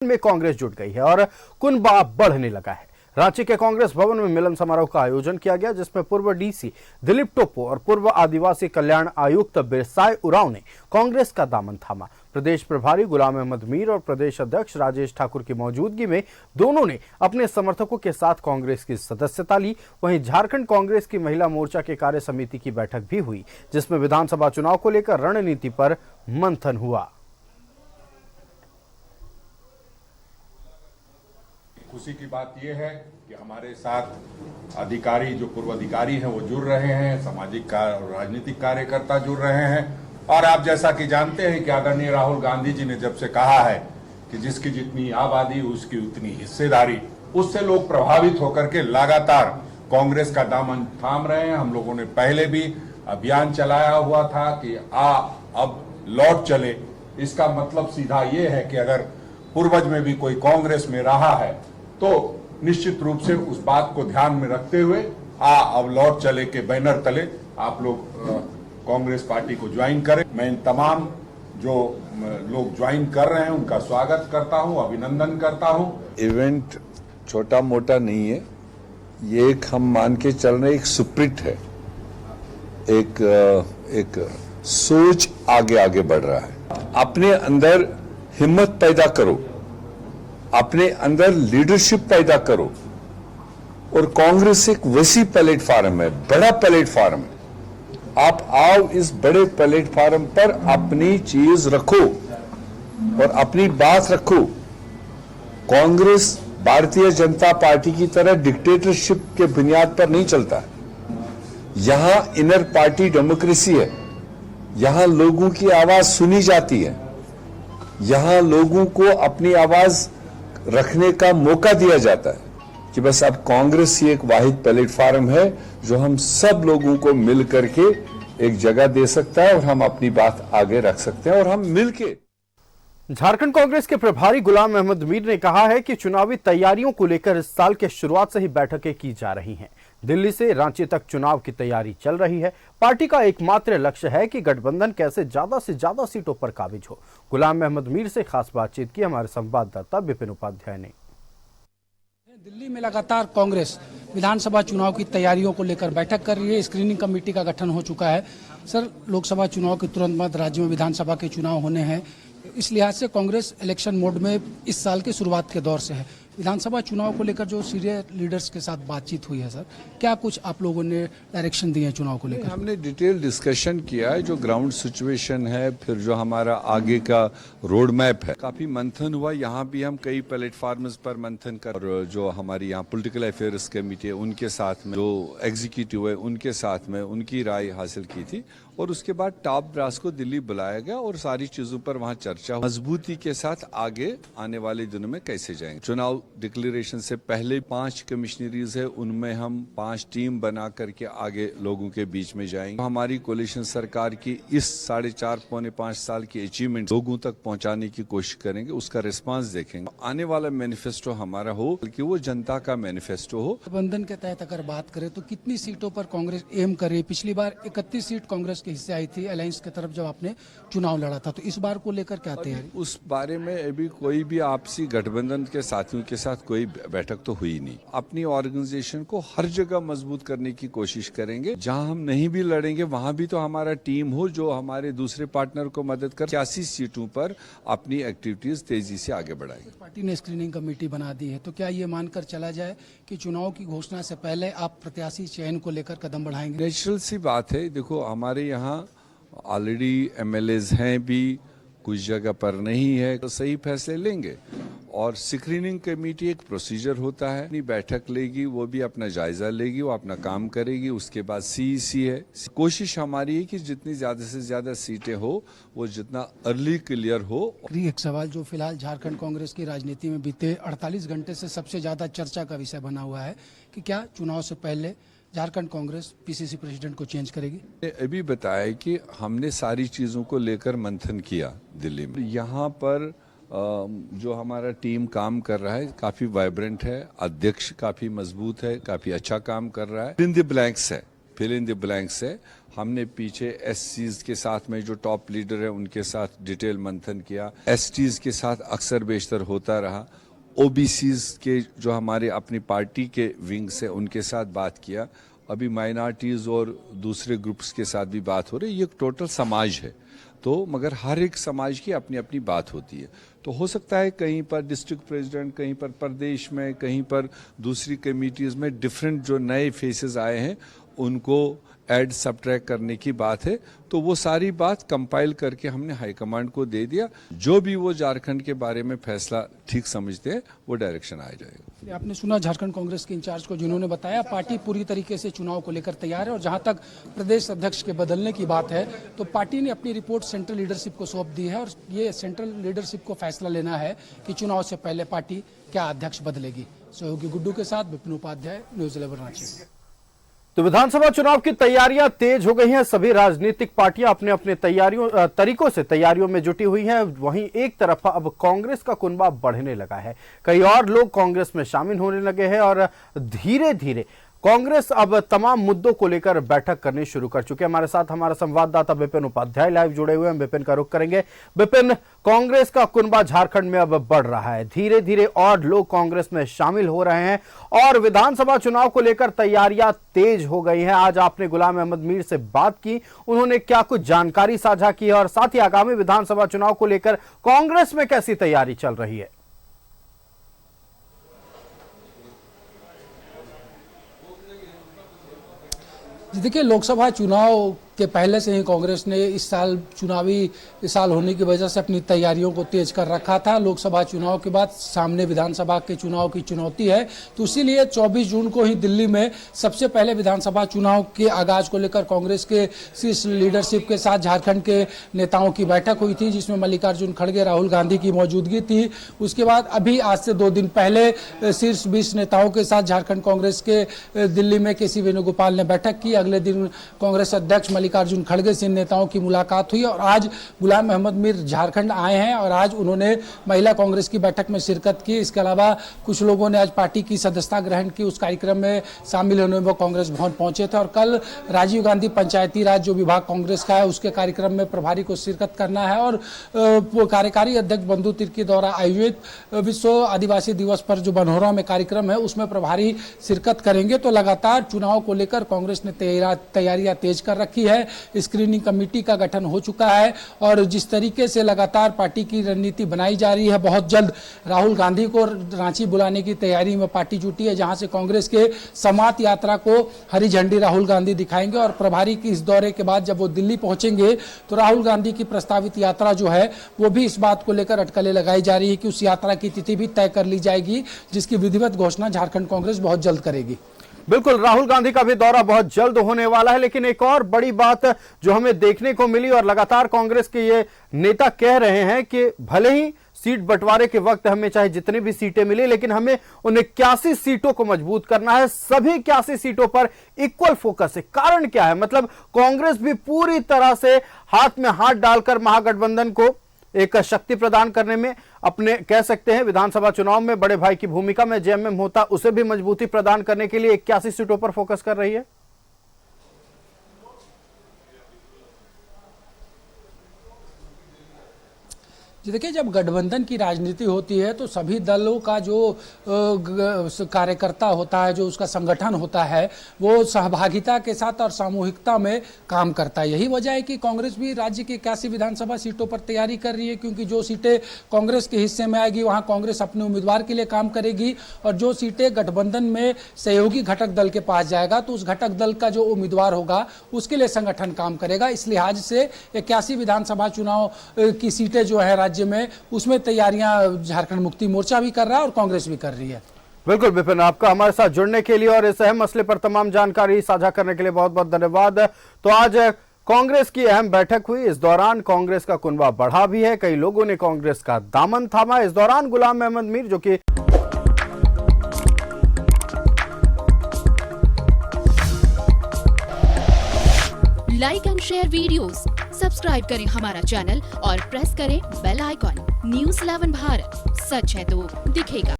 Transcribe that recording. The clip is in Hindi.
में कांग्रेस जुट गई है और कुनबा बढ़ने लगा है। रांची के कांग्रेस भवन में मिलन समारोह का आयोजन किया गया, जिसमें पूर्व डीसी दिलीप टोप्पो और पूर्व आदिवासी कल्याण आयुक्त बिरसाई उरांव ने कांग्रेस का दामन थामा। प्रदेश प्रभारी गुलाम अहमद मीर और प्रदेश अध्यक्ष राजेश ठाकुर की मौजूदगी में दोनों ने अपने समर्थकों के साथ कांग्रेस की सदस्यता ली। वहीं झारखंड कांग्रेस की महिला मोर्चा के कार्य समिति की बैठक भी हुई, जिसमें विधानसभा चुनाव को लेकर रणनीति पर मंथन हुआ। खुशी की बात यह है कि हमारे साथ अधिकारी जो पूर्व अधिकारी हैं वो जुड़ रहे हैं, सामाजिक और राजनीतिक कार्यकर्ता जुड़ रहे हैं। और आप जैसा कि जानते हैं कि आदरणीय राहुल गांधी जी ने जब से कहा है कि जिसकी जितनी आबादी उसकी उतनी हिस्सेदारी, उससे लोग प्रभावित होकर के लगातार कांग्रेस का दामन थाम रहे हैं। हम लोगों ने पहले भी अभियान चलाया हुआ था कि अब लौट चले। इसका मतलब सीधा ये है कि अगर पूर्वज में भी कोई कांग्रेस में रहा है तो निश्चित रूप से उस बात को ध्यान में रखते हुए अब लौट चले के बैनर तले आप लोग कांग्रेस पार्टी को ज्वाइन करें। मैं इन तमाम जो लोग ज्वाइन कर रहे हैं उनका स्वागत करता हूं, अभिनंदन करता हूं। इवेंट छोटा मोटा नहीं है, ये एक हम मान के चल रहे एक स्पिरिट है, एक सोच आगे बढ़ रहा है। अपने अंदर हिम्मत पैदा करो, अपने अंदर लीडरशिप पैदा करो। और कांग्रेस एक वैसी प्लेटफॉर्म है, बड़ा प्लेटफॉर्म है। आप आओ, इस बड़े प्लेटफॉर्म पर अपनी चीज रखो और अपनी बात रखो। कांग्रेस भारतीय जनता पार्टी की तरह डिक्टेटरशिप के बुनियाद पर नहीं चलता। यहां इनर पार्टी डेमोक्रेसी है, यहां लोगों की आवाज सुनी जाती है, यहां लोगों को अपनी आवाज रखने का मौका दिया जाता है। कि बस अब कांग्रेस ही एक वाहिद प्लेटफॉर्म है जो हम सब लोगों को मिल करके एक जगह दे सकता है और हम अपनी बात आगे रख सकते हैं और हम मिलके। झारखंड कांग्रेस के प्रभारी गुलाम अहमद मीर ने कहा है कि चुनावी तैयारियों को लेकर इस साल के शुरुआत से ही बैठकें की जा रही हैं। दिल्ली से रांची तक चुनाव की तैयारी चल रही है। पार्टी का एकमात्र लक्ष्य है कि गठबंधन कैसे ज्यादा से ज्यादा सीटों पर काबिज हो। गुलाम अहमद मीर से खास बातचीत की हमारे संवाददाता विपिन उपाध्याय ने। दिल्ली में लगातार कांग्रेस विधानसभा चुनाव की तैयारियों को लेकर बैठक कर रही है। स्क्रीनिंग कमेटी का गठन हो चुका है। सर, लोकसभा चुनाव के तुरंत बाद राज्य में विधानसभा के चुनाव होने हैं। इस लिहाज से कांग्रेस इलेक्शन मोड में इस साल के शुरुआत के दौर से है। विधानसभा चुनाव को लेकर जो सीनियर लीडर्स के साथ बातचीत हुई है, सर, क्या कुछ आप लोगों ने डायरेक्शन दिए हैं चुनाव को लेकर? हमने डिटेल डिस्कशन किया है, जो ग्राउंड सिचुएशन है, फिर जो हमारा आगे का रोड मैप है। काफी मंथन हुआ। यहाँ भी हम कई प्लेटफॉर्म्स पर मंथन कर, और जो हमारी यहाँ पॉलिटिकल अफेयर्स कमेटी है उनके साथ में, जो एग्जीक्यूटिव है उनके साथ में उनकी राय हासिल की थी। और उसके बाद टॉप ब्रास को दिल्ली बुलाया गया और सारी चीजों पर वहाँ चर्चा मजबूती के साथ आगे आने वाले दिनों में कैसे जाएंगे। चुनाव डिक्लेरेशन से पहले 5 कमिश्नरीज है, उनमें हम 5 टीम बना करके आगे लोगों के बीच में जाएंगे। हमारी कोalition सरकार की इस 4.5 पौने 5 साल की अचीवमेंट लोगों तक पहुंचाने की कोशिश करेंगे, उसका रिस्पांस देखेंगे। आने वाला मैनिफेस्टो हमारा हो बल्कि वो जनता का मैनिफेस्टो हो। गठबंधन के तहत अगर बात करें तो कितनी सीटों पर कांग्रेस एम करे? पिछली बार 31 सीट कांग्रेस के हिस्से आई थी अलायंस की तरफ जब आपने चुनाव लड़ा था, तो इस बार को लेकर क्या तैयारी? उस बारे में अभी कोई भी आपसी गठबंधन के साथियों के साथ कोई बैठक तो हुई नहीं। अपनी ऑर्गेनाइजेशन को हर जगह मजबूत करने की कोशिश करेंगे। जहां हम नहीं भी लड़ेंगे वहां भी तो हमारा टीम हो जो हमारे दूसरे पार्टनर को मदद कर 81 सीटों पर अपनी एक्टिविटीज तेजी से आगे बढ़ाएंगे। पार्टी ने स्क्रीनिंग कमेटी बना दी है, तो क्या ये मानकर चला जाए कि चुनाव की घोषणा से पहले आप प्रत्याशी चयन को लेकर कदम बढ़ाएंगे? नेचुरल सी बात है। देखो, हमारे यहाँ ऑलरेडी एमएलएज हैं भी, कुछ जगह पर नहीं है, तो सही फैसले लेंगे। और स्क्रीनिंग कमेटी एक प्रोसीजर होता है, अपनी बैठक लेगी, वो भी अपना जायजा लेगी, वो अपना काम करेगी। उसके बाद सीईसी है। कोशिश हमारी है कि जितनी ज्यादा से ज्यादा सीटें हो वो जितना अर्ली क्लियर हो। एक सवाल जो फिलहाल झारखंड कांग्रेस की राजनीति में बीते 48 घंटे से सबसे ज्यादा चर्चा का विषय बना हुआ है कि क्या चुनाव से पहले झारखंड कांग्रेस पीसीसी प्रेसिडेंट को चेंज करेगी? अभी बताया कि हमने सारी चीजों को लेकर मंथन किया दिल्ली में। यहाँ पर जो हमारा टीम काम कर रहा है काफी वाइब्रेंट है, अध्यक्ष काफी मजबूत है, काफी अच्छा काम कर रहा है। इन द ब्लैंक्स है, फिल इन द ब्लैंक्स है। हमने पीछे एससीज के साथ में जो टॉप लीडर है उनके साथ डिटेल मंथन किया, एसटीज के साथ अक्सर बेशतर होता रहा, ओबीसीज के जो हमारे अपनी पार्टी के विंग्स है उनके साथ बात किया, अभी माइनॉरिटीज और दूसरे ग्रुप्स के साथ भी बात हो रही है। ये एक टोटल समाज है, तो मगर हर एक समाज की अपनी अपनी बात होती है। तो हो सकता है कहीं पर डिस्ट्रिक्ट प्रेसिडेंट, कहीं पर प्रदेश में, कहीं पर दूसरी कमेटीज में डिफरेंट जो नए फेसेस आए हैं उनको ऐड सब्ट्रैक्ट करने की बात है। तो वो सारी बात कंपाइल करके हमने हाईकमांड को दे दिया। जो भी वो झारखंड के बारे में फैसला ठीक समझते हैं वो डायरेक्शन आया जाएगा। आपने सुना झारखंड कांग्रेस के इंचार्ज को, जिन्होंने बताया पार्टी पूरी तरीके से चुनाव को लेकर तैयार है और जहां तक प्रदेश अध्यक्ष के बदलने की बात है तो पार्टी ने अपनी रिपोर्ट सेंट्रल लीडरशिप को सौंप दी है और ये सेंट्रल लीडरशिप को फैसला लेना है कि चुनाव से पहले पार्टी क्या अध्यक्ष बदलेगी। सहयोगी गुड्डू के साथ विपिन उपाध्याय, न्यूज 11 रांची। तो विधानसभा चुनाव की तैयारियां तेज हो गई हैं। सभी राजनीतिक पार्टियां अपने अपने तरीकों से तैयारियों में जुटी हुई हैं। वहीं एक तरफ अब कांग्रेस का कुनबा बढ़ने लगा है, कई और लोग कांग्रेस में शामिल होने लगे हैं और धीरे धीरे कांग्रेस अब तमाम मुद्दों को लेकर बैठक करनी शुरू कर चुके हैं। हमारे साथ हमारा संवाददाता विपिन उपाध्याय लाइव जुड़े हुए हैं। विपिन का रुख करेंगे। विपिन, कांग्रेस का कुनबा झारखंड में अब बढ़ रहा है, धीरे धीरे और लोग कांग्रेस में शामिल हो रहे हैं और विधानसभा चुनाव को लेकर तैयारियां तेज हो गई हैं। आज आपने गुलाम अहमद मीर से बात की, उन्होंने क्या कुछ जानकारी साझा की है और साथ ही आगामी विधानसभा चुनाव को लेकर कांग्रेस में कैसी तैयारी चल रही है? देखिए, लोकसभा चुनाव के पहले से ही कांग्रेस ने इस साल चुनावी साल होने की वजह से अपनी तैयारियों को तेज कर रखा था। लोकसभा चुनाव के बाद सामने विधानसभा के चुनाव की चुनौती है, तो इसीलिए 24 जून को ही दिल्ली में सबसे पहले विधानसभा चुनाव के आगाज को लेकर कांग्रेस के शीर्ष लीडरशिप के साथ झारखंड के नेताओं की बैठक हुई थी, जिसमें मल्लिकार्जुन खड़गे, राहुल गांधी की मौजूदगी थी। उसके बाद अभी आज से 2 दिन पहले शीर्ष 20 नेताओं के साथ झारखंड कांग्रेस के दिल्ली में केसी वेणुगोपाल ने बैठक की। अगले दिन कांग्रेस अध्यक्ष मल्लिकार्जुन खड़गे से नेताओं की मुलाकात हुई और आज गुलाम अहमद मीर झारखंड आए हैं और आज उन्होंने महिला कांग्रेस की बैठक में शिरकत की। इसके अलावा कुछ लोगों ने आज पार्टी की सदस्यता ग्रहण की। उस कार्यक्रम में शामिल होने वो कांग्रेस भवन पहुंचे थे और कल राजीव गांधी पंचायती राज जो विभाग कांग्रेस का है उसके कार्यक्रम में प्रभारी को शिरकत करना है और कार्यकारी अध्यक्ष बंधु तिर्की द्वारा आयोजित विश्व आदिवासी दिवस पर जो बनहोरा में कार्यक्रम है उसमें प्रभारी शिरकत करेंगे। तो लगातार चुनाव को लेकर कांग्रेस ने तैयारियां तेज कर रखी है। स्क्रीनिंग कमेटी का गठन हो चुका है और जिस तरीके से लगातार पार्टी की रणनीति बनाई जा रही है, बहुत जल्द राहुल गांधी को रांची बुलाने की तैयारी में पार्टी जुटी है, जहां से कांग्रेस के समात यात्रा को हरी झंडी राहुल गांधी दिखाएंगे और प्रभारी की इस दौरे के बाद जब वो दिल्ली पहुंचेंगे तो राहुल गांधी की प्रस्तावित यात्रा जो है वो भी इस बात को लेकर अटकलें लगाई जा रही है कि उस यात्रा की तिथि भी तय कर ली जाएगी, जिसकी विधिवत घोषणा झारखंड कांग्रेस बहुत जल्द करेगी। बिल्कुल, राहुल गांधी का भी दौरा बहुत जल्द होने वाला है। लेकिन एक और बड़ी बात जो हमें देखने को मिली और लगातार कांग्रेस के ये नेता कह रहे हैं कि भले ही सीट बंटवारे के वक्त हमें चाहे जितनी भी सीटें मिली, लेकिन हमें उन 81 सीटों को मजबूत करना है। सभी 81 सीटों पर इक्वल फोकस है। कारण क्या है? मतलब कांग्रेस भी पूरी तरह से हाथ में हाथ डालकर महागठबंधन को एक शक्ति प्रदान करने में, अपने कह सकते हैं विधानसभा चुनाव में बड़े भाई की भूमिका में जेएमएम होता उसे भी मजबूती प्रदान करने के लिए 81 सीटों पर फोकस कर रही है। देखिए, जब गठबंधन की राजनीति होती है तो सभी दलों का जो कार्यकर्ता होता है, जो उसका संगठन होता है, वो सहभागिता के साथ और सामूहिकता में काम करता है। यही वजह है कि कांग्रेस भी राज्य की 81 विधानसभा सीटों पर तैयारी कर रही है, क्योंकि जो सीटें कांग्रेस के हिस्से में आएगी वहां कांग्रेस अपने उम्मीदवार के लिए काम करेगी और जो सीटें गठबंधन में सहयोगी घटक दल के पास जाएगा तो उस घटक दल का जो उम्मीदवार होगा उसके लिए संगठन काम करेगा। इस लिहाज से 81 विधानसभा चुनाव की सीटें जो है राज्य में, उसमें तैयारियां झारखंड मुक्ति मोर्चा भी कर रहा है और कांग्रेस भी कर रही है। बिल्कुल विपिन, आपका हमारे साथ जुड़ने के लिए और इस अहम मसले पर तमाम जानकारी साझा करने के लिए बहुत बहुत धन्यवाद। तो आज कांग्रेस की अहम बैठक हुई। इस दौरान कांग्रेस का कुनबा बढ़ा भी है, कई लोगों ने कांग्रेस का दामन थामा। इस दौरान गुलाम अहमद मीर जो कि like and share videos, subscribe करें हमारा चैनल और प्रेस करें बेल आइकॉन। न्यूज़ 11 भारत, सच है तो दिखेगा।